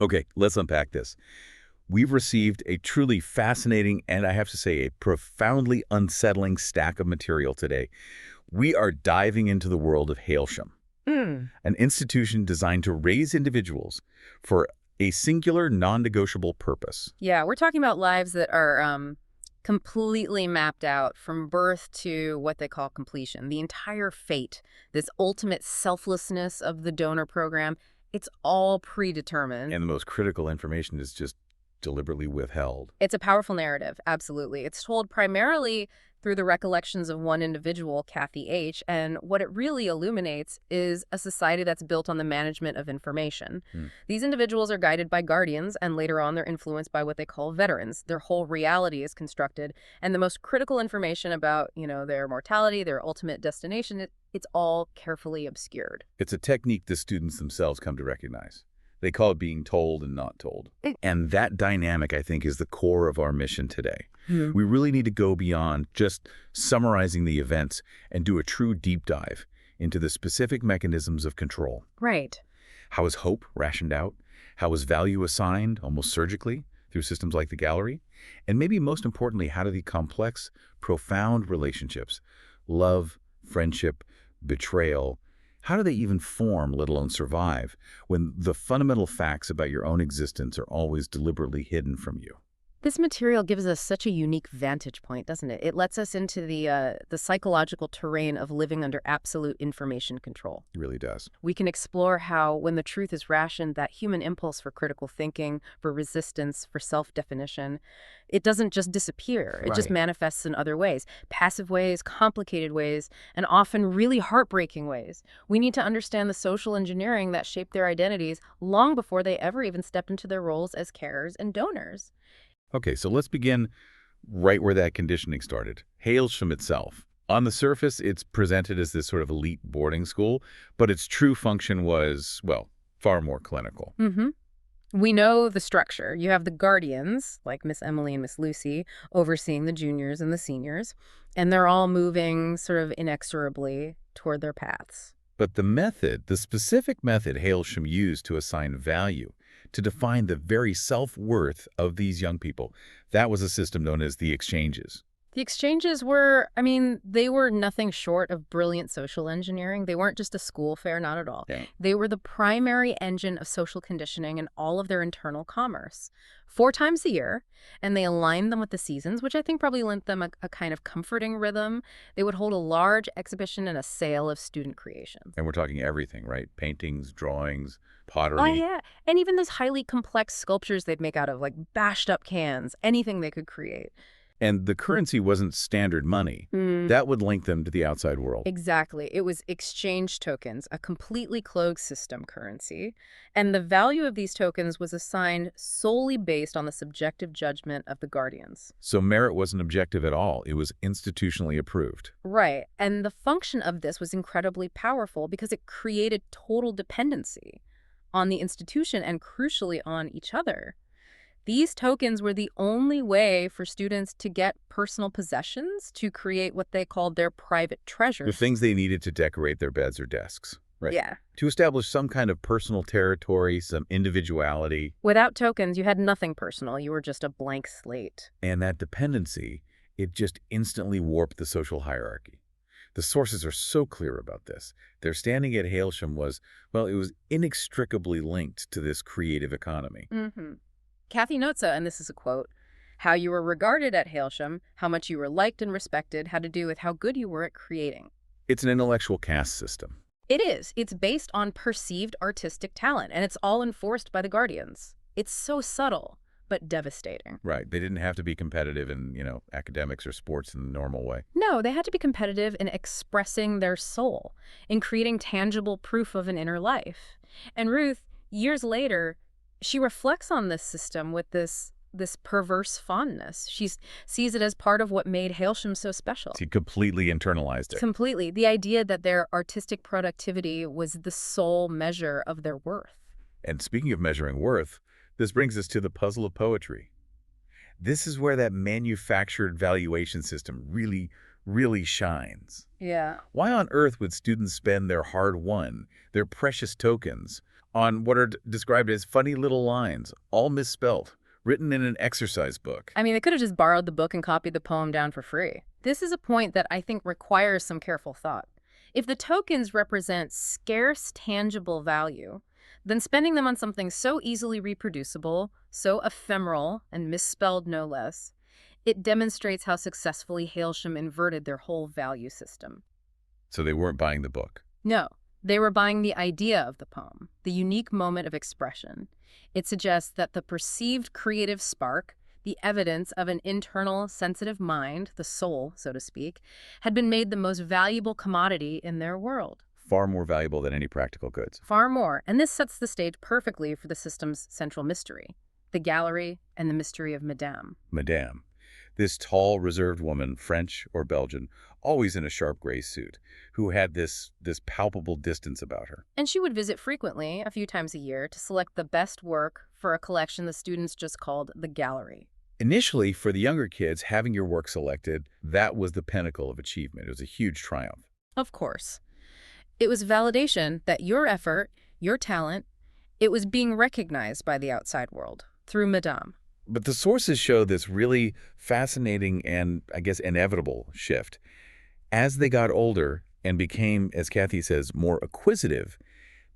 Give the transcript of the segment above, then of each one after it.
Okay, let's unpack this. We've received a truly fascinating and, I have to say, a profoundly unsettling stack of material today. We are diving into the world of Hailsham, Mm. an institution designed to raise individuals for a singular, non-negotiable purpose. Yeah, we're talking about lives that are completely mapped out from birth to what they call completion. The entire fate, this ultimate selflessness of the donor program, it's all predetermined. And the most critical information is just deliberately withheld. It's a powerful narrative, absolutely. It's told primarily through the recollections of one individual, Kathy H., and what it really illuminates is a society that's built on the management of information. Hmm. These individuals are guided by guardians, and later on they're influenced by what they call veterans. Their whole reality is constructed, and the most critical information about, their mortality, their ultimate destination, it's all carefully obscured. It's a technique the students themselves come to recognize. They call it being told and not told. And that dynamic, I think, is the core of our mission today. We really need to go beyond just summarizing the events and do a true deep dive into the specific mechanisms of control. Right. How is hope rationed out? How is value assigned, almost surgically, through systems like the gallery? And maybe most importantly, how do the complex, profound relationships, love, friendship, betrayal, how do they even form, let alone survive, when the fundamental facts about your own existence are always deliberately hidden from you? This material gives us such a unique vantage point, doesn't it? It lets us into the psychological terrain of living under absolute information control. It really does. We can explore how, when the truth is rationed, that human impulse for critical thinking, for resistance, for self-definition, it doesn't just disappear. It just Right. manifests in other ways, passive ways, complicated ways, and often really heartbreaking ways. We need to understand the social engineering that shaped their identities long before they ever even stepped into their roles as carers and donors. Okay, so let's begin right where that conditioning started. Hailsham itself. On the surface, it's presented as this sort of elite boarding school, but its true function was, well, far more clinical. Mm-hmm. We know the structure. You have the guardians, like Miss Emily and Miss Lucy, overseeing the juniors and the seniors, and they're all moving sort of inexorably toward their paths. But the method, the specific method Hailsham used to assign value, to define the very self-worth of these young people, that was a system known as the exchanges. The exchanges were, they were nothing short of brilliant social engineering. They weren't just a school fair, not at all. Yeah. They were the primary engine of social conditioning and all of their internal commerce. 4 times a year, and they aligned them with the seasons, which I think probably lent them a kind of comforting rhythm. They would hold a large exhibition and a sale of student creations. And we're talking everything, right? Paintings, drawings, pottery. Oh, yeah. And even those highly complex sculptures they'd make out of, like, bashed up cans, anything they could create. And the currency wasn't standard money. That would link them to the outside world. Exactly. It was exchange tokens, a completely closed system currency. And the value of these tokens was assigned solely based on the subjective judgment of the guardians. So merit wasn't objective at all. It was institutionally approved. Right. And the function of this was incredibly powerful because it created total dependency on the institution and crucially on each other. These tokens were the only way for students to get personal possessions to create what they called their private The treasures. things they needed to decorate their beds or desks. Right. Yeah. To establish some kind of personal territory, some individuality. Without tokens, you had nothing personal. You were just a blank slate. And that dependency, it just instantly warped the social hierarchy. The sources are so clear about this. Their standing at Hailsham was, well, it was inextricably linked to this creative economy. Mm-hmm. Kathy notes, and this is a quote, "How you were regarded at Hailsham, how much you were liked and respected, had to do with how good you were at creating." It's an intellectual caste system. It is. It's based on perceived artistic talent, and it's all enforced by the guardians. It's so subtle, but devastating. Right. They didn't have to be competitive in, academics or sports in the normal way. No, they had to be competitive in expressing their soul, in creating tangible proof of an inner life. And Ruth, years later, she reflects on this system with this perverse fondness. She sees it as part of what made Hailsham so special. He completely internalized it. Completely. The idea that their artistic productivity was the sole measure of their worth. And speaking of measuring worth, this brings us to the puzzle of poetry. This is where that manufactured valuation system really, really shines. Yeah. Why on earth would students spend their hard-won, their precious tokens, on what are described as funny little lines, all misspelled, written in an exercise book. I mean, they could have just borrowed the book and copied the poem down for free. This is a point that I think requires some careful thought. If the tokens represent scarce, tangible value, then spending them on something so easily reproducible, so ephemeral, and misspelled no less, it demonstrates how successfully Hailsham inverted their whole value system. So they weren't buying the book. No, they were buying the idea of the poem, the unique moment of expression. It suggests that the perceived creative spark, the evidence of an internal, sensitive mind, the soul, so to speak, had been made the most valuable commodity in their world. Far more valuable than any practical goods. Far more, and this sets the stage perfectly for the system's central mystery, the gallery and the mystery of Madame. Madame. This tall, reserved woman, French or Belgian, always in a sharp gray suit, who had this palpable distance about her. And she would visit frequently, a few times a year, to select the best work for a collection the students just called the gallery. Initially, for the younger kids, having your work selected, that was the pinnacle of achievement. It was a huge triumph. Of course. It was validation that your effort, your talent, it was being recognized by the outside world through Madame. But the sources show this really fascinating and, I guess, inevitable shift. As they got older and became, as Kathy says, more acquisitive,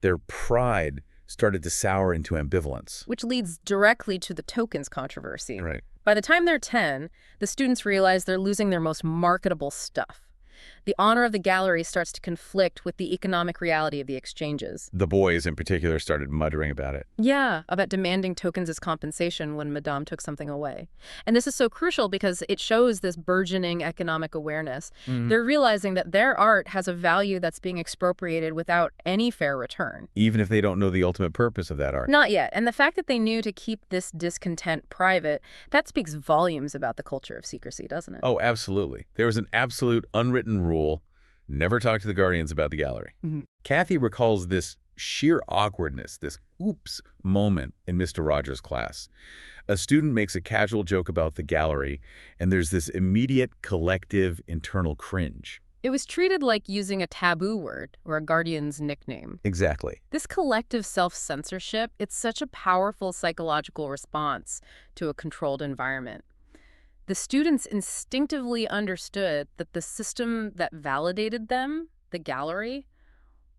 their pride started to sour into ambivalence. Which leads directly to the tokens controversy. Right. By the time they're 10, the students realize they're losing their most marketable stuff. The honor of the gallery starts to conflict with the economic reality of the exchanges. The boys, in particular, started muttering about it. Yeah, about demanding tokens as compensation when Madame took something away. And this is so crucial because it shows this burgeoning economic awareness. They're realizing that their art has a value that's being expropriated without any fair return. Even if they don't know the ultimate purpose of that art. Not yet. And the fact that they knew to keep this discontent private, that speaks volumes about the culture of secrecy, doesn't it? Oh, absolutely. There was an absolute unwritten rule: never talk to the guardians about the gallery. Kathy recalls this sheer awkwardness, this oops moment in Mr. Rogers' class. A student makes a casual joke about the gallery, and there's this immediate collective internal cringe. It was treated like using a taboo word or a guardian's nickname. Exactly. This collective self-censorship, it's such a powerful psychological response to a controlled environment. The students instinctively understood that the system that validated them, the gallery,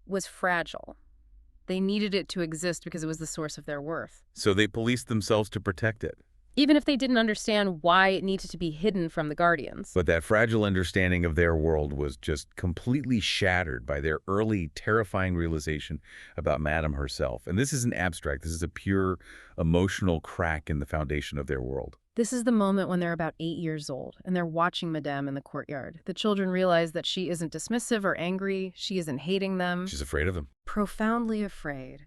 was fragile. They needed it to exist because it was the source of their worth. So they policed themselves to protect it. Even if they didn't understand why it needed to be hidden from the guardians. But that fragile understanding of their world was just completely shattered by their early, terrifying realization about Madame herself. And this isn't abstract. This is a pure emotional crack in the foundation of their world. This is the moment when they're about 8 years old, and they're watching Madame in the courtyard. The children realize that she isn't dismissive or angry. She isn't hating them. She's afraid of them. Profoundly afraid.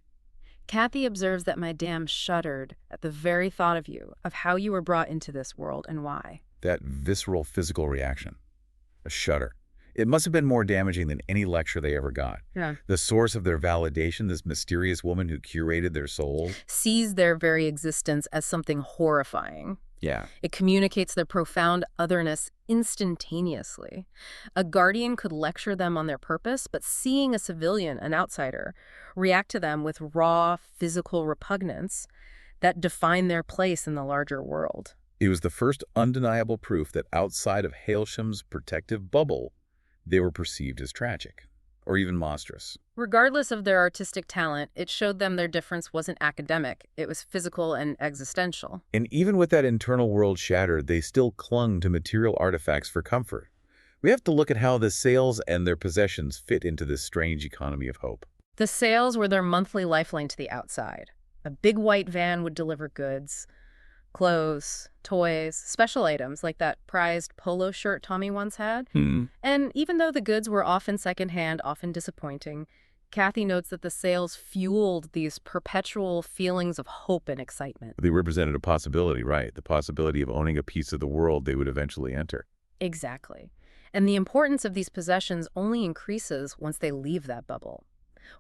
Kathy observes that Madame shuddered at the very thought of you, of how you were brought into this world and why. That visceral physical reaction. A shudder. It must have been more damaging than any lecture they ever got. Yeah. The source of their validation, this mysterious woman who curated their souls. Sees their very existence as something horrifying. Yeah. It communicates their profound otherness instantaneously. A guardian could lecture them on their purpose, but seeing a civilian, an outsider, react to them with raw physical repugnance that defined their place in the larger world. It was the first undeniable proof that outside of Hailsham's protective bubble, they were perceived as tragic, or even monstrous. Regardless of their artistic talent, it showed them their difference wasn't academic. It was physical and existential. And even with that internal world shattered, they still clung to material artifacts for comfort. We have to look at how the sales and their possessions fit into this strange economy of hope. The sales were their monthly lifeline to the outside. A big white van would deliver goods, clothes, toys, special items like that prized polo shirt Tommy once had. And even though the goods were often secondhand, often disappointing, Kathy notes that the sales fueled these perpetual feelings of hope and excitement. They represented a possibility, right? The possibility of owning a piece of the world they would eventually enter. Exactly. And the importance of these possessions only increases once they leave that bubble.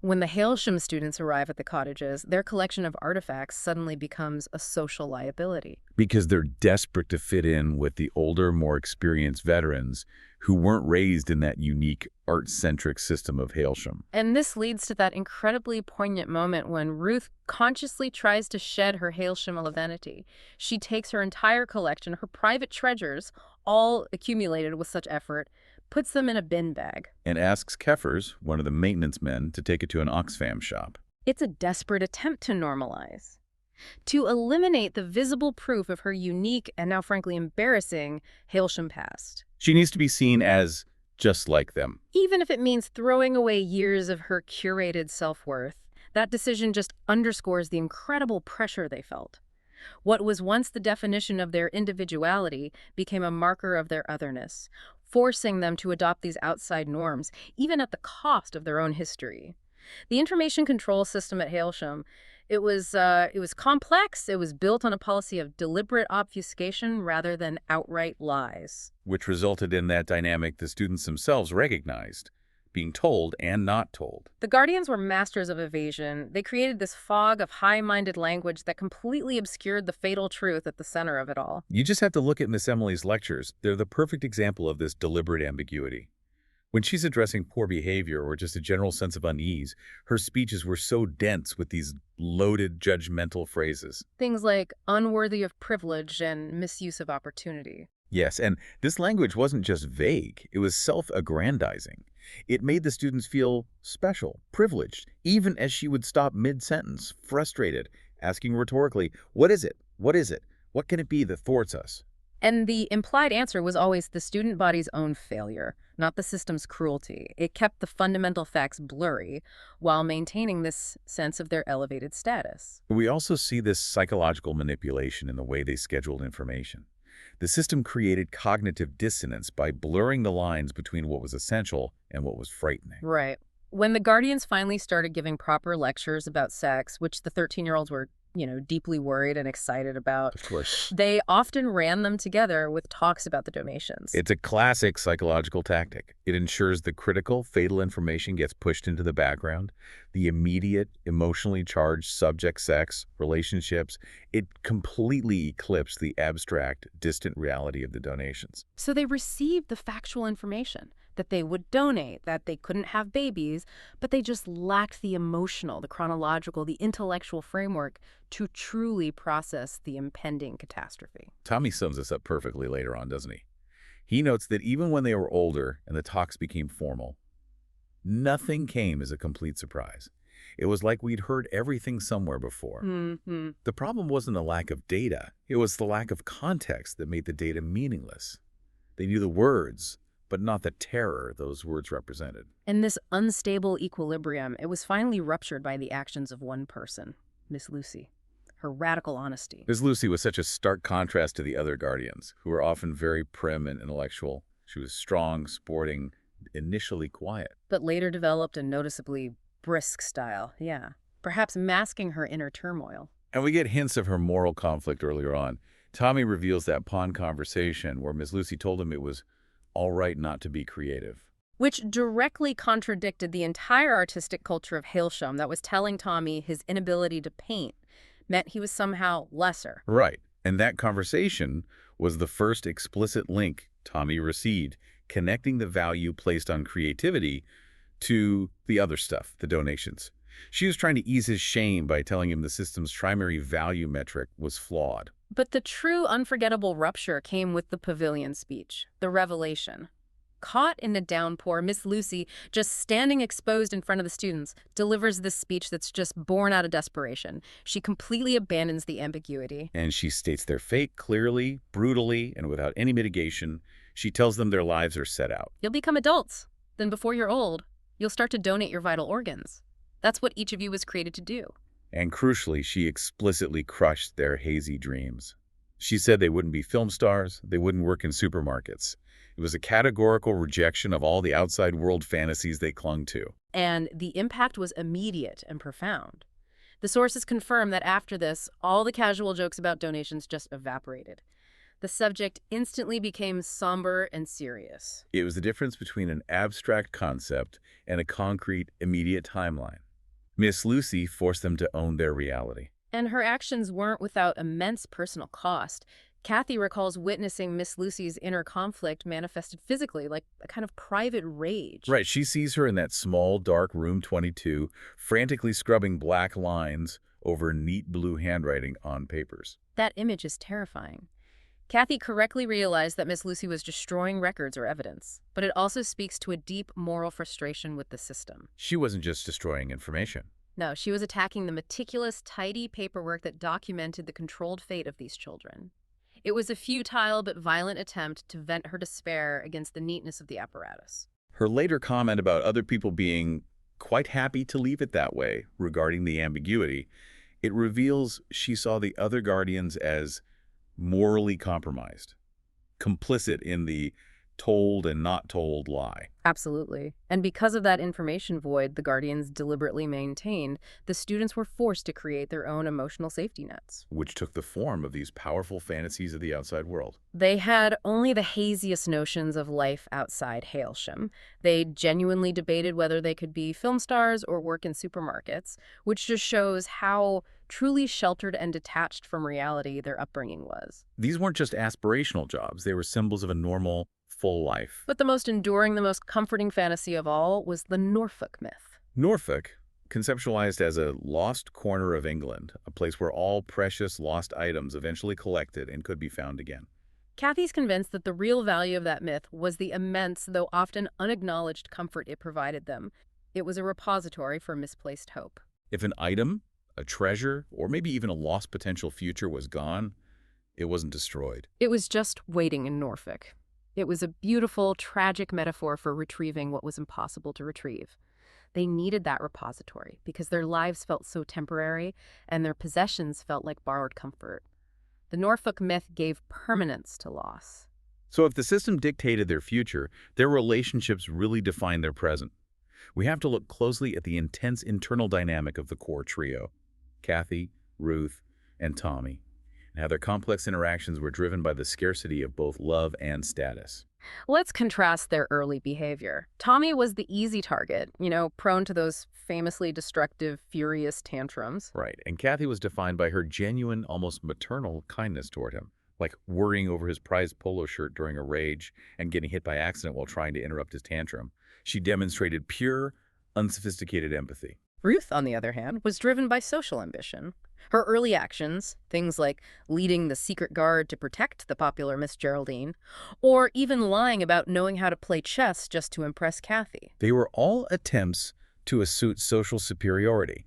When the Hailsham students arrive at the cottages, their collection of artifacts suddenly becomes a social liability. Because they're desperate to fit in with the older, more experienced veterans who weren't raised in that unique art-centric system of Hailsham. And this leads to that incredibly poignant moment when Ruth consciously tries to shed her Hailsham identity. She takes her entire collection, her private treasures, all accumulated with such effort, puts them in a bin bag. And asks Kefers, one of the maintenance men, to take it to an Oxfam shop. It's a desperate attempt to normalize, to eliminate the visible proof of her unique and now frankly embarrassing Hailsham past. She needs to be seen as just like them. Even if it means throwing away years of her curated self-worth, that decision just underscores the incredible pressure they felt. What was once the definition of their individuality became a marker of their otherness, forcing them to adopt these outside norms, even at the cost of their own history. The information control system at Hailsham, it was complex. It was built on a policy of deliberate obfuscation rather than outright lies. Which resulted in that dynamic the students themselves recognized, being told and not told. The Guardians were masters of evasion. They created this fog of high-minded language that completely obscured the fatal truth at the center of it all. You just have to look at Miss Emily's lectures. They're the perfect example of this deliberate ambiguity. When she's addressing poor behavior or just a general sense of unease, her speeches were so dense with these loaded, judgmental phrases. Things like unworthy of privilege and misuse of opportunity. Yes, and this language wasn't just vague, it was self-aggrandizing. It made the students feel special, privileged, even as she would stop mid-sentence, frustrated, asking rhetorically, "What is it? What is it? What can it be that thwarts us?" And the implied answer was always the student body's own failure, not the system's cruelty. It kept the fundamental facts blurry while maintaining this sense of their elevated status. We also see this psychological manipulation in the way they scheduled information. The system created cognitive dissonance by blurring the lines between what was essential and what was frightening. Right. When the Guardians finally started giving proper lectures about sex, which the 13-year-olds were deeply worried and excited about. Of course. They often ran them together with talks about the donations. It's a classic psychological tactic. It ensures the critical, fatal information gets pushed into the background. The immediate, emotionally charged subject, sex, relationships, it completely eclipsed the abstract, distant reality of the donations. So they received the factual information that they would donate, that they couldn't have babies, but they just lacked the emotional, the chronological, the intellectual framework to truly process the impending catastrophe. Tommy sums this up perfectly later on, doesn't he? He notes that even when they were older and the talks became formal, nothing came as a complete surprise. It was like we'd heard everything somewhere before. Mm-hmm. The problem wasn't a lack of data. It was the lack of context that made the data meaningless. They knew the words, but not the terror those words represented. And this unstable equilibrium, it was finally ruptured by the actions of one person, Miss Lucy. Her radical honesty. Miss Lucy was such a stark contrast to the other Guardians, who were often very prim and intellectual. She was strong, sporting, initially quiet. But later developed a noticeably brisk style, yeah. Perhaps masking her inner turmoil. And we get hints of her moral conflict earlier on. Tommy reveals that pond conversation where Miss Lucy told him it was all right not to be creative. Which directly contradicted the entire artistic culture of Hailsham that was telling Tommy his inability to paint meant he was somehow lesser. Right. And that conversation was the first explicit link Tommy received, connecting the value placed on creativity to the other stuff, the donations. She was trying to ease his shame by telling him the system's primary value metric was flawed. But the true unforgettable rupture came with the pavilion speech, the revelation. Caught in a downpour, Miss Lucy, just standing exposed in front of the students, delivers this speech that's just born out of desperation. She completely abandons the ambiguity. And she states their fate clearly, brutally, and without any mitigation. She tells them their lives are set out. You'll become adults. Then before you're old, you'll start to donate your vital organs. That's what each of you was created to do. And crucially, she explicitly crushed their hazy dreams. She said they wouldn't be film stars, they wouldn't work in supermarkets. It was a categorical rejection of all the outside world fantasies they clung to. And the impact was immediate and profound. The sources confirm that after this, all the casual jokes about donations just evaporated. The subject instantly became somber and serious. It was the difference between an abstract concept and a concrete, immediate timeline. Miss Lucy forced them to own their reality. And her actions weren't without immense personal cost. Kathy recalls witnessing Miss Lucy's inner conflict manifested physically, like a kind of private rage. Right, she sees her in that small, dark room 22, frantically scrubbing black lines over neat blue handwriting on papers. That image is terrifying. Kathy correctly realized that Miss Lucy was destroying records or evidence, but it also speaks to a deep moral frustration with the system. She wasn't just destroying information. No, she was attacking the meticulous, tidy paperwork that documented the controlled fate of these children. It was a futile but violent attempt to vent her despair against the neatness of the apparatus. Her later comment about other people being quite happy to leave it that way regarding the ambiguity, it reveals she saw the other guardians as morally compromised, complicit in the told and not told lie. Absolutely. And because of that information void the Guardians deliberately maintained, the students were forced to create their own emotional safety nets. Which took the form of these powerful fantasies of the outside world. They had only the haziest notions of life outside Hailsham. They genuinely debated whether they could be film stars or work in supermarkets, which just shows how truly sheltered and detached from reality their upbringing was. These weren't just aspirational jobs, they were symbols of a normal, full life. But the most enduring, the most comforting fantasy of all was the Norfolk myth. Norfolk, conceptualized as a lost corner of England, a place where all precious lost items eventually collected and could be found again. Kathy's convinced that the real value of that myth was the immense, though often unacknowledged comfort it provided them. It was a repository for misplaced hope. If an item, a treasure, or maybe even a lost potential future was gone, it wasn't destroyed. It was just waiting in Norfolk. It was a beautiful, tragic metaphor for retrieving what was impossible to retrieve. They needed that repository because their lives felt so temporary and their possessions felt like borrowed comfort. The Norfolk myth gave permanence to loss. So if the system dictated their future, their relationships really defined their present. We have to look closely at the intense internal dynamic of the core trio, Kathy, Ruth, and Tommy, and how their complex interactions were driven by the scarcity of both love and status. Let's contrast their early behavior. Tommy was the easy target, prone to those famously destructive, furious tantrums. Right, and Kathy was defined by her genuine, almost maternal kindness toward him, like worrying over his prized polo shirt during a rage and getting hit by accident while trying to interrupt his tantrum. She demonstrated pure, unsophisticated empathy. Ruth, on the other hand, was driven by social ambition. Her early actions, things like leading the secret guard to protect the popular Miss Geraldine, or even lying about knowing how to play chess just to impress Kathy. They were all attempts to assert social superiority,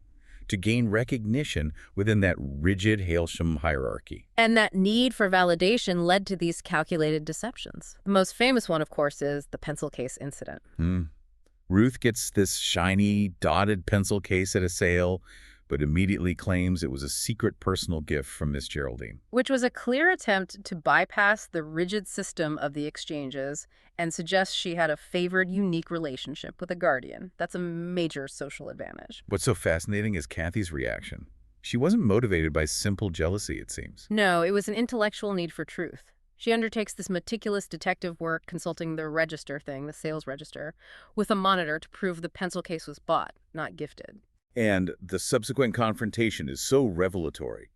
to gain recognition within that rigid Hailsham hierarchy. And that need for validation led to these calculated deceptions. The most famous one, of course, is the pencil case incident. Ruth gets this shiny, dotted pencil case at a sale, but immediately claims it was a secret personal gift from Miss Geraldine. Which was a clear attempt to bypass the rigid system of the exchanges and suggest she had a favored, unique relationship with a guardian. That's a major social advantage. What's so fascinating is Kathy's reaction. She wasn't motivated by simple jealousy, it seems. No, it was an intellectual need for truth. She undertakes this meticulous detective work consulting the register thing, the sales register, with a monitor to prove the pencil case was bought, not gifted. And the subsequent confrontation is so revelatory.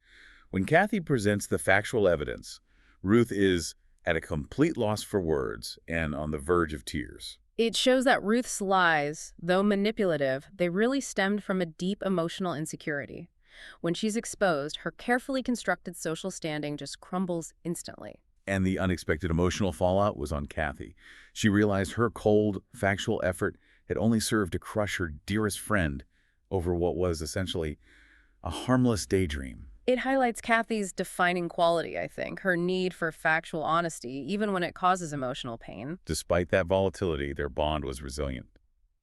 When Kathy presents the factual evidence, Ruth is at a complete loss for words and on the verge of tears. It shows that Ruth's lies, though manipulative, they really stemmed from a deep emotional insecurity. When she's exposed, her carefully constructed social standing just crumbles instantly. And the unexpected emotional fallout was on Kathy. She realized her cold, factual effort had only served to crush her dearest friend over what was essentially a harmless daydream. It highlights Kathy's defining quality, I think, her need for factual honesty, even when it causes emotional pain. Despite that volatility, their bond was resilient.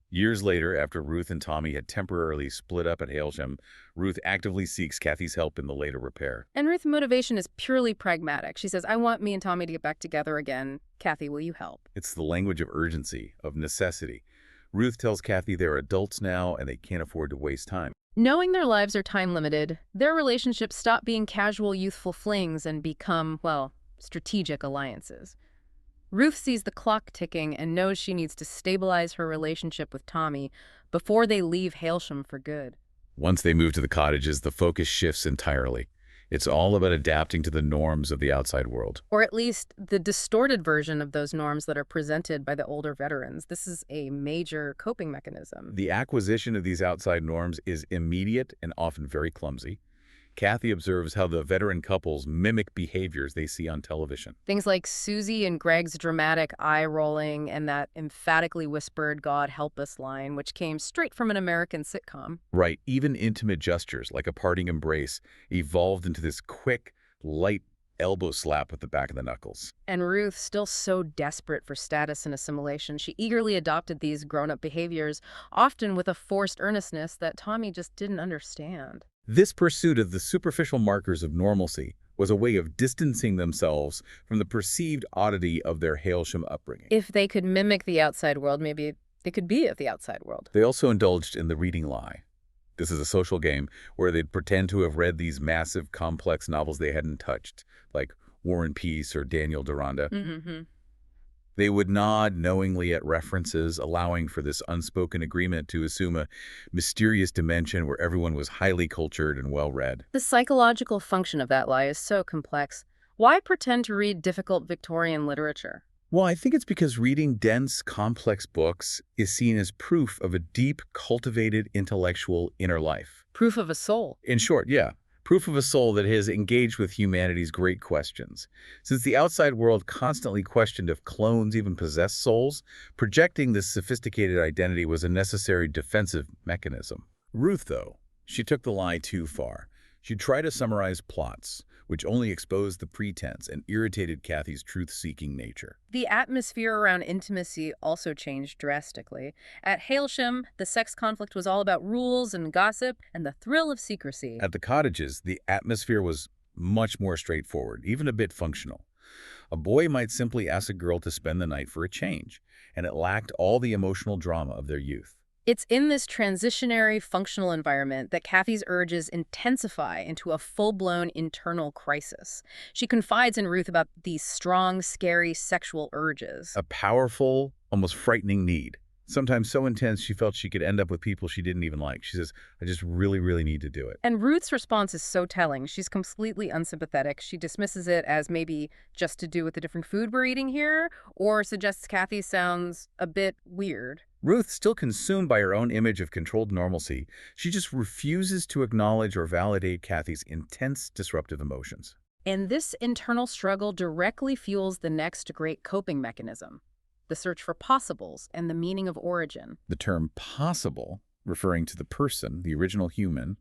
Years later, after Ruth and Tommy had temporarily split up at Hailsham, Ruth actively seeks Kathy's help in the later repair. And Ruth's motivation is purely pragmatic. She says, I want me and Tommy to get back together again. Kathy, will you help? It's the language of urgency, of necessity. Ruth tells Kathy they're adults now and they can't afford to waste time. Knowing their lives are time-limited, their relationships stop being casual, youthful flings and become, well, strategic alliances. Ruth sees the clock ticking and knows she needs to stabilize her relationship with Tommy before they leave Hailsham for good. Once they move to the cottages, the focus shifts entirely. It's all about adapting to the norms of the outside world. Or at least the distorted version of those norms that are presented by the older veterans. This is a major coping mechanism. The acquisition of these outside norms is immediate and often very clumsy. Kathy observes how the veteran couples mimic behaviors they see on television. Things like Susie and Greg's dramatic eye-rolling and that emphatically whispered "God help us" line, which came straight from an American sitcom. Right, even intimate gestures like a parting embrace evolved into this quick, light elbow slap with the back of the knuckles. And Ruth, still so desperate for status and assimilation, she eagerly adopted these grown-up behaviors, often with a forced earnestness that Tommy just didn't understand. This pursuit of the superficial markers of normalcy was a way of distancing themselves from the perceived oddity of their Hailsham upbringing. If they could mimic the outside world, maybe they could be of the outside world. They also indulged in the reading lie. This is a social game where they'd pretend to have read these massive, complex novels they hadn't touched, like War and Peace or Daniel Deronda. Mm-hmm. They would nod knowingly at references, allowing for this unspoken agreement to assume a mysterious dimension where everyone was highly cultured and well-read. The psychological function of that lie is so complex. Why pretend to read difficult Victorian literature? Well, I think it's because reading dense, complex books is seen as proof of a deep, cultivated intellectual inner life. Proof of a soul. In short, yeah, proof of a soul that has engaged with humanity's great questions. Since the outside world constantly questioned if clones even possessed souls, projecting this sophisticated identity was a necessary defensive mechanism. Ruth, though, she took the lie too far. She tried to summarize plots, which only exposed the pretense and irritated Kathy's truth-seeking nature. The atmosphere around intimacy also changed drastically. At Hailsham, the sex conflict was all about rules and gossip and the thrill of secrecy. At the cottages, the atmosphere was much more straightforward, even a bit functional. A boy might simply ask a girl to spend the night for a change, and it lacked all the emotional drama of their youth. It's in this transitionary, functional environment that Kathy's urges intensify into a full-blown internal crisis. She confides in Ruth about these strong, scary sexual urges. A powerful, almost frightening need. Sometimes so intense she felt she could end up with people she didn't even like. She says, I just really, really need to do it. And Ruth's response is so telling. She's completely unsympathetic. She dismisses it as maybe just to do with the different food we're eating here, or suggests Kathy sounds a bit weird. Ruth, still consumed by her own image of controlled normalcy, she just refuses to acknowledge or validate Kathy's intense, disruptive emotions. And this internal struggle directly fuels the next great coping mechanism, the search for possibles and the meaning of origin. The term possible, referring to the person, the original human,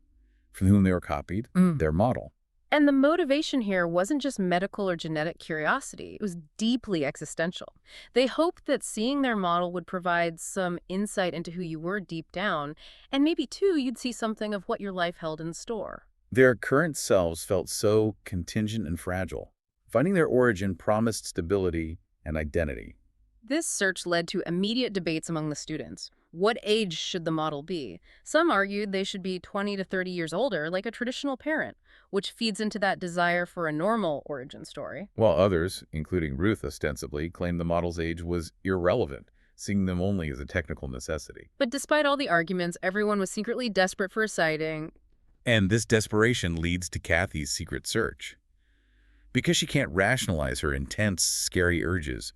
from whom they were copied, their model. And the motivation here wasn't just medical or genetic curiosity. It was deeply existential. They hoped that seeing their model would provide some insight into who you were deep down, and maybe, too, you'd see something of what your life held in store. Their current selves felt so contingent and fragile. Finding their origin promised stability and identity. This search led to immediate debates among the students. What age should the model be? Some argued they should be 20 to 30 years older, like a traditional parent, which feeds into that desire for a normal origin story. While others, including Ruth ostensibly, claimed the model's age was irrelevant, seeing them only as a technical necessity. But despite all the arguments, everyone was secretly desperate for a sighting. And this desperation leads to Kathy's secret search. Because she can't rationalize her intense, scary urges,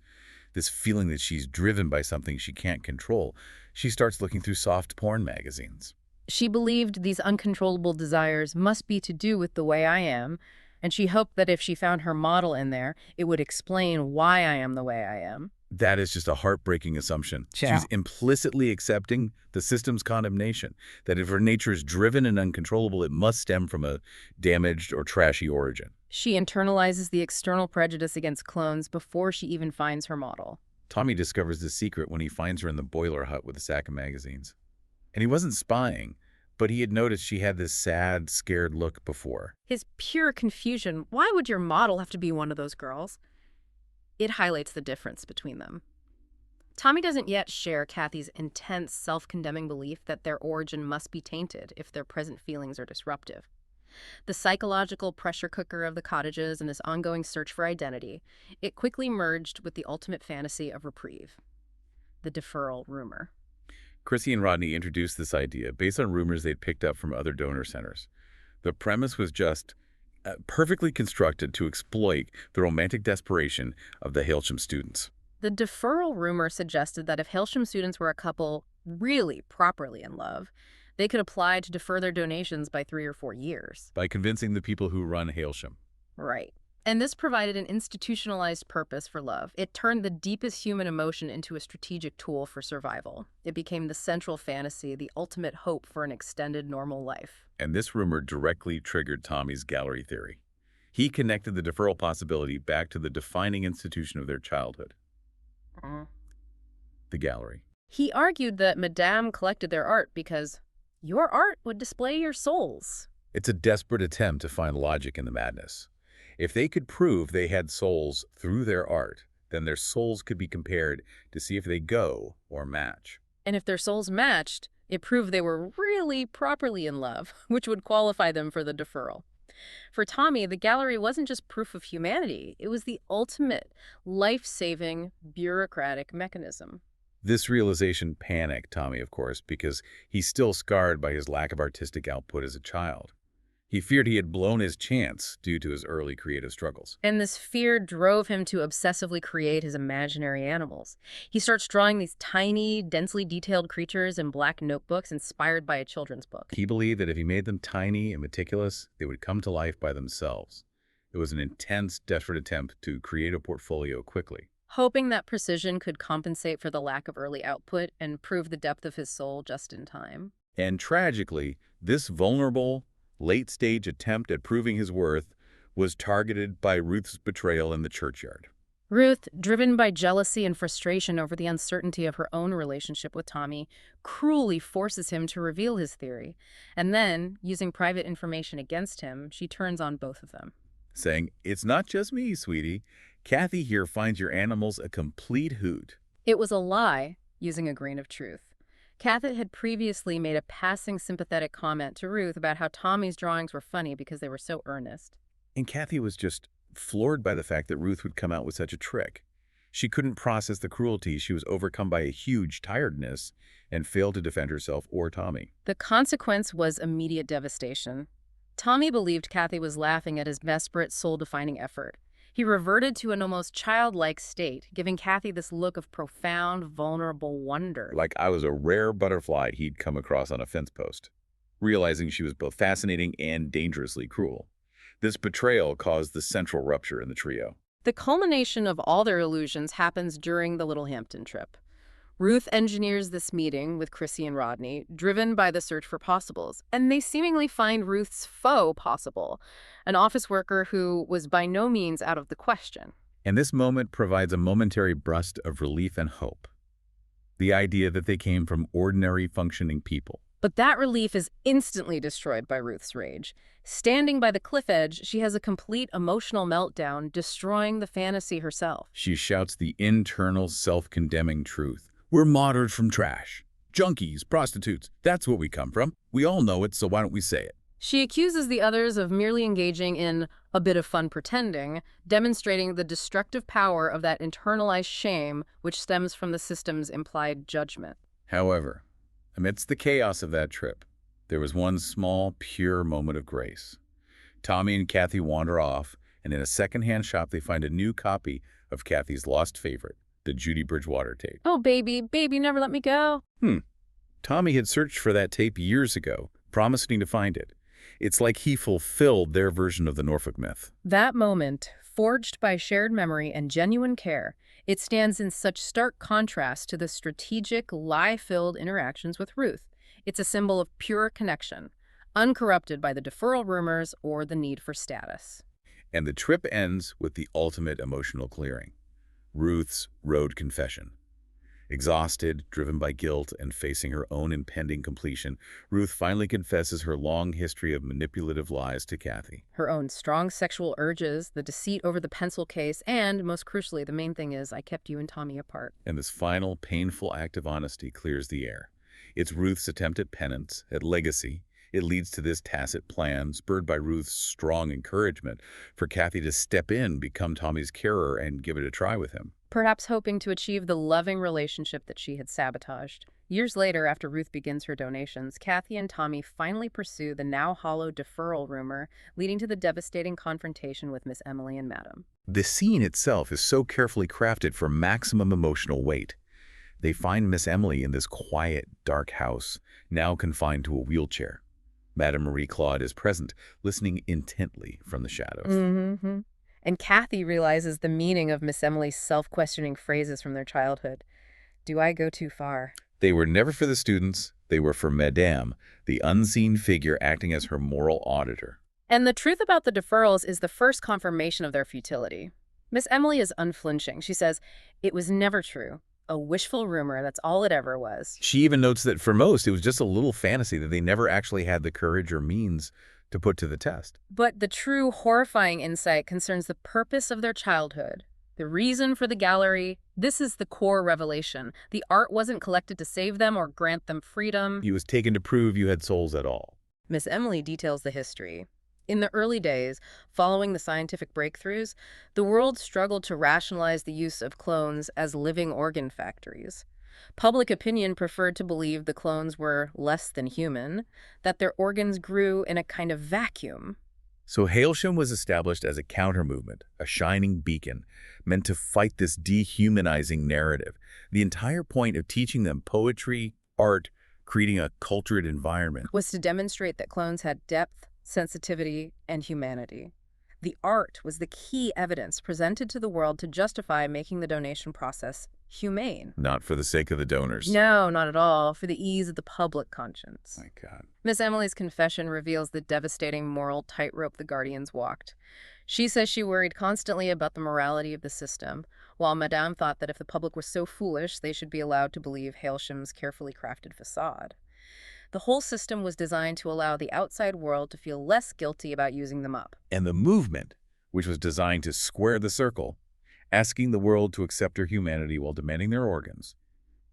this feeling that she's driven by something she can't control, she starts looking through soft porn magazines. She believed these uncontrollable desires must be to do with the way I am, and she hoped that if she found her model in there, it would explain why I am the way I am. That is just a heartbreaking assumption. Yeah. She's implicitly accepting the system's condemnation, that if her nature is driven and uncontrollable, it must stem from a damaged or trashy origin. She internalizes the external prejudice against clones before she even finds her model. Tommy discovers the secret when he finds her in the boiler hut with a sack of magazines. And he wasn't spying, but he had noticed she had this sad, scared look before. His pure confusion, why would your model have to be one of those girls? It highlights the difference between them. Tommy doesn't yet share Kathy's intense, self-condemning belief that their origin must be tainted if their present feelings are disruptive. The psychological pressure cooker of the cottages and this ongoing search for identity, it quickly merged with the ultimate fantasy of reprieve, the deferral rumor. Chrissy and Rodney introduced this idea based on rumors they'd picked up from other donor centers. The premise was just perfectly constructed to exploit the romantic desperation of the Hailsham students. The deferral rumor suggested that if Hailsham students were a couple really properly in love, they could apply to defer their donations by 3 or 4 years. By convincing the people who run Hailsham. Right. And this provided an institutionalized purpose for love. It turned the deepest human emotion into a strategic tool for survival. It became the central fantasy, the ultimate hope for an extended normal life. And this rumor directly triggered Tommy's gallery theory. He connected the deferral possibility back to the defining institution of their childhood. The gallery. He argued that Madame collected their art because your art would display your souls. It's a desperate attempt to find logic in the madness. If they could prove they had souls through their art, then their souls could be compared to see if they go or match. And if their souls matched, it proved they were really properly in love, which would qualify them for the deferral. For Tommy, the gallery wasn't just proof of humanity. It was the ultimate life-saving bureaucratic mechanism. This realization panicked Tommy, of course, because he's still scarred by his lack of artistic output as a child. He feared he had blown his chance due to his early creative struggles. And this fear drove him to obsessively create his imaginary animals. He starts drawing these tiny, densely detailed creatures in black notebooks inspired by a children's book. He believed that if he made them tiny and meticulous, they would come to life by themselves. It was an intense, desperate attempt to create a portfolio quickly. Hoping that precision could compensate for the lack of early output and prove the depth of his soul just in time. And tragically, this vulnerable, late-stage attempt at proving his worth was targeted by Ruth's betrayal in the churchyard. Ruth, driven by jealousy and frustration over the uncertainty of her own relationship with Tommy, cruelly forces him to reveal his theory. And then, using private information against him, she turns on both of them. Saying, "It's not just me, sweetie. Kathy here finds your animals a complete hoot." It was a lie, using a grain of truth. Kathy had previously made a passing sympathetic comment to Ruth about how Tommy's drawings were funny because they were so earnest. And Kathy was just floored by the fact that Ruth would come out with such a trick. She couldn't process the cruelty. She was overcome by a huge tiredness and failed to defend herself or Tommy. The consequence was immediate devastation. Tommy believed Kathy was laughing at his desperate, soul-defining effort. He reverted to an almost childlike state, giving Kathy this look of profound, vulnerable wonder. Like I was a rare butterfly he'd come across on a fence post, realizing she was both fascinating and dangerously cruel. This betrayal caused the central rupture in the trio. The culmination of all their illusions happens during the Littlehampton trip. Ruth engineers this meeting with Chrissy and Rodney, driven by the search for possibles, and they seemingly find Ruth's foe possible, an office worker who was by no means out of the question. And this moment provides a momentary burst of relief and hope. The idea that they came from ordinary, functioning people. But that relief is instantly destroyed by Ruth's rage. Standing by the cliff edge, she has a complete emotional meltdown, destroying the fantasy herself. She shouts the internal, self-condemning truth. "We're moderate from trash. Junkies, prostitutes, that's what we come from. We all know it, so why don't we say it?" She accuses the others of merely engaging in a bit of fun pretending, demonstrating the destructive power of that internalized shame which stems from the system's implied judgment. However, amidst the chaos of that trip, there was one small, pure moment of grace. Tommy and Kathy wander off, and in a second-hand shop they find a new copy of Kathy's lost favorite, the Judy Bridgewater tape. Oh, baby, baby, never let me go. Tommy had searched for that tape years ago, promising to find it. It's like he fulfilled their version of the Norfolk myth. That moment, forged by shared memory and genuine care, it stands in such stark contrast to the strategic, lie-filled interactions with Ruth. It's a symbol of pure connection, uncorrupted by the deferral rumors or the need for status. And the trip ends with the ultimate emotional clearing. Ruth's road confession. Exhausted, driven by guilt, and facing her own impending completion, Ruth finally confesses her long history of manipulative lies to Kathy. Her own strong sexual urges, the deceit over the pencil case, and, most crucially, the main thing is, I kept you and Tommy apart. And this final, painful act of honesty clears the air. It's Ruth's attempt at penance, at legacy, It leads to this tacit plan, spurred by Ruth's strong encouragement, for Kathy to step in, become Tommy's carer, and give it a try with him. perhaps hoping to achieve the loving relationship that she had sabotaged. Years later, after Ruth begins her donations, Kathy and Tommy finally pursue the now hollow deferral rumor, leading to the devastating confrontation with Miss Emily and Madam. The scene itself is so carefully crafted for maximum emotional weight. They find Miss Emily in this quiet, dark house, now confined to a wheelchair. Madame Marie Claude is present, listening intently from the shadows. Mm-hmm. And Kathy realizes the meaning of Miss Emily's self-questioning phrases from their childhood. Do I go too far? They were never for the students, they were for Madame, the unseen figure acting as her moral auditor. And the truth about the deferrals is the first confirmation of their futility. Miss Emily is unflinching. She says, "It was never true. A wishful rumor, that's all it ever was." She even notes that for most, it was just a little fantasy that they never actually had the courage or means to put to the test. But the true horrifying insight concerns the purpose of their childhood. The reason for the gallery, this is the core revelation. The art wasn't collected to save them or grant them freedom. It was taken to prove you had souls at all. Miss Emily details the history. In the early days, following the scientific breakthroughs, the world struggled to rationalize the use of clones as living organ factories. Public opinion preferred to believe the clones were less than human, that their organs grew in a kind of vacuum. So Hailsham was established as a counter-movement, a shining beacon, meant to fight this dehumanizing narrative. The entire point of teaching them poetry, art, creating a cultured environment Was to demonstrate that clones had depth, sensitivity, and humanity. The art was the key evidence presented to the world to justify making the donation process humane. not for the sake of the donors. No, not at all, for the ease of the public conscience. My God. Miss Emily's confession reveals the devastating moral tightrope the Guardians walked. She says she worried constantly about the morality of the system, while Madame thought that if the public was so foolish, they should be allowed to believe Hailsham's carefully crafted facade. The whole system was designed to allow the outside world to feel less guilty about using them up. And the movement, which was designed to square the circle, asking the world to accept her humanity while demanding their organs,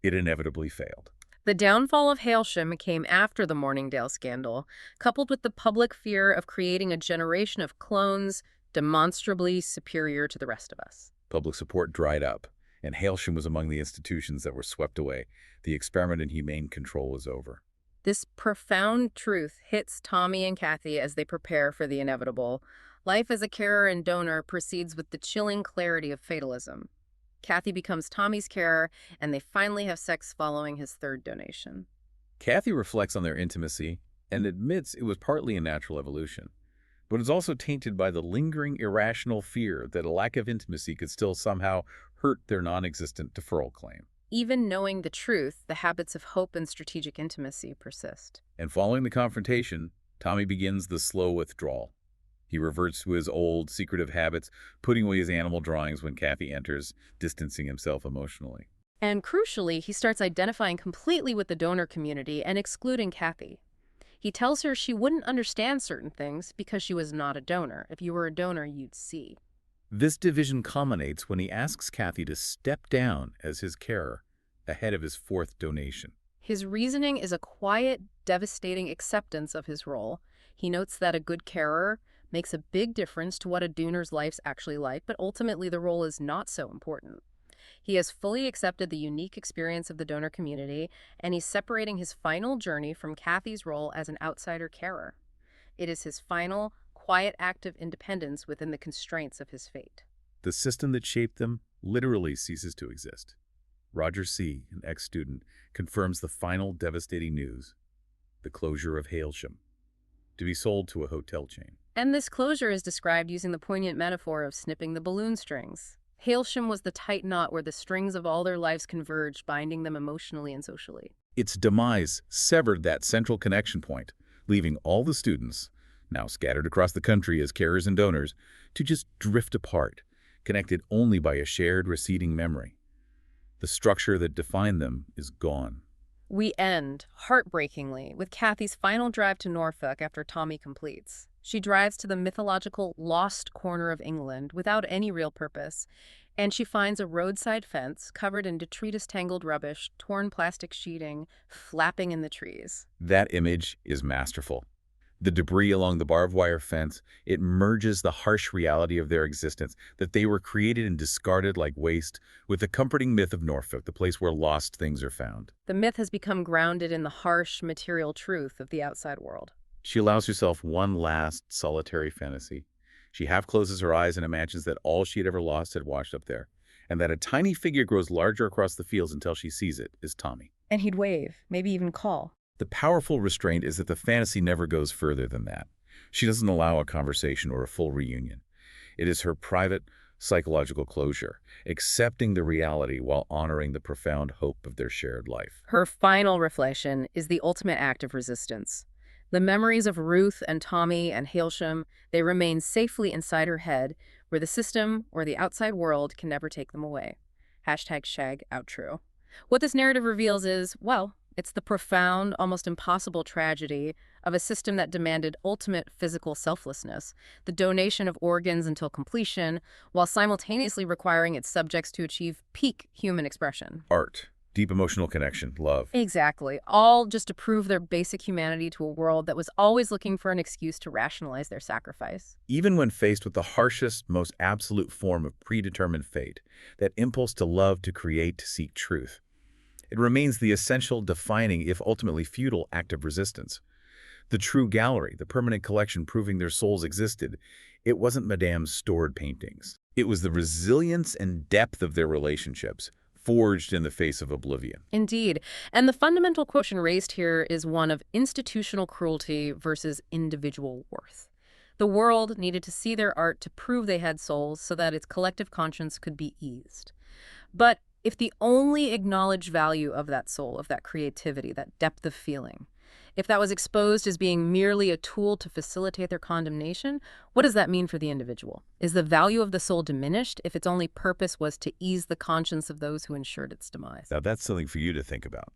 it inevitably failed. The downfall of Hailsham came after the Morningdale scandal, coupled with the public fear of creating a generation of clones demonstrably superior to the rest of us. Public support dried up, and Hailsham was among the institutions that were swept away. The experiment in humane control was over. This profound truth hits Tommy and Kathy as they prepare for the inevitable. Life as a carer and donor proceeds with the chilling clarity of fatalism. Kathy becomes Tommy's carer, and they finally have sex following his third donation. Kathy reflects on their intimacy and admits it was partly a natural evolution, but is also tainted by the lingering irrational fear that a lack of intimacy could still somehow hurt their non-existent deferral claim. Even knowing the truth, the habits of hope and strategic intimacy persist. And following the confrontation, Tommy begins the slow withdrawal. He reverts to his old, secretive habits, putting away his animal drawings when Kathy enters, distancing himself emotionally. And crucially, he starts identifying completely with the donor community and excluding Kathy. He tells her she wouldn't understand certain things because she was not a donor. If you were a donor, you'd see. This division culminates when he asks Kathy to step down as his carer ahead of his fourth donation. His reasoning is a quiet, devastating acceptance of his role. He notes that a good carer makes a big difference to what a donor's life's actually like, but ultimately the role is not so important. He has fully accepted the unique experience of the donor community, and he's separating his final journey from Kathy's role as an outsider carer. It is his final, quiet act of independence within the constraints of his fate. The system that shaped them literally ceases to exist. Roger C., an ex-student, confirms the final devastating news: the closure of Hailsham, to be sold to a hotel chain. And this closure is described using the poignant metaphor of snipping the balloon strings. Hailsham was the tight knot where the strings of all their lives converged, binding them emotionally and socially. Its demise severed that central connection point, leaving all the students, now scattered across the country as carers and donors, to just drift apart, connected only by a shared receding memory. The structure that defined them is gone. We end, heartbreakingly, with Kathy's final drive to Norfolk after Tommy completes. She drives to the mythological lost corner of England without any real purpose, and she finds a roadside fence covered in detritus-tangled rubbish, torn plastic sheeting, flapping in the trees. That image is masterful. The debris along the barbed wire fence, it merges the harsh reality of their existence, that they were created and discarded like waste, with the comforting myth of Norfolk, the place where lost things are found. The myth has become grounded in the harsh, material truth of the outside world. She allows herself one last solitary fantasy. She half closes her eyes and imagines that all she had ever lost had washed up there, and that a tiny figure grows larger across the fields until she sees it is Tommy. And he'd wave, maybe even call. The powerful restraint is that the fantasy never goes further than that. She doesn't allow a conversation or a full reunion. It is her private psychological closure, accepting the reality while honoring the profound hope of their shared life. Her final reflection is the ultimate act of resistance. The memories of Ruth and Tommy and Hailsham, they remain safely inside her head, where the system or the outside world can never take them away. #Shag outro. What this narrative reveals is, well, it's the profound, almost impossible tragedy of a system that demanded ultimate physical selflessness, the donation of organs until completion, while simultaneously requiring its subjects to achieve peak human expression. Art, deep emotional connection, love. Exactly. All just to prove their basic humanity to a world that was always looking for an excuse to rationalize their sacrifice. Even when faced with the harshest, most absolute form of predetermined fate, that impulse to love, to create, to seek truth, it remains the essential, defining, if ultimately futile, act of resistance. The true gallery, the permanent collection proving their souls existed, it wasn't Madame's stored paintings. It was the resilience and depth of their relationships, forged in the face of oblivion. Indeed. And the fundamental question raised here is one of institutional cruelty versus individual worth. The world needed to see their art to prove they had souls so that its collective conscience could be eased. But if the only acknowledged value of that soul, of that creativity, that depth of feeling, if that was exposed as being merely a tool to facilitate their condemnation, what does that mean for the individual? Is the value of the soul diminished if its only purpose was to ease the conscience of those who ensured its demise? Now that's something for you to think about.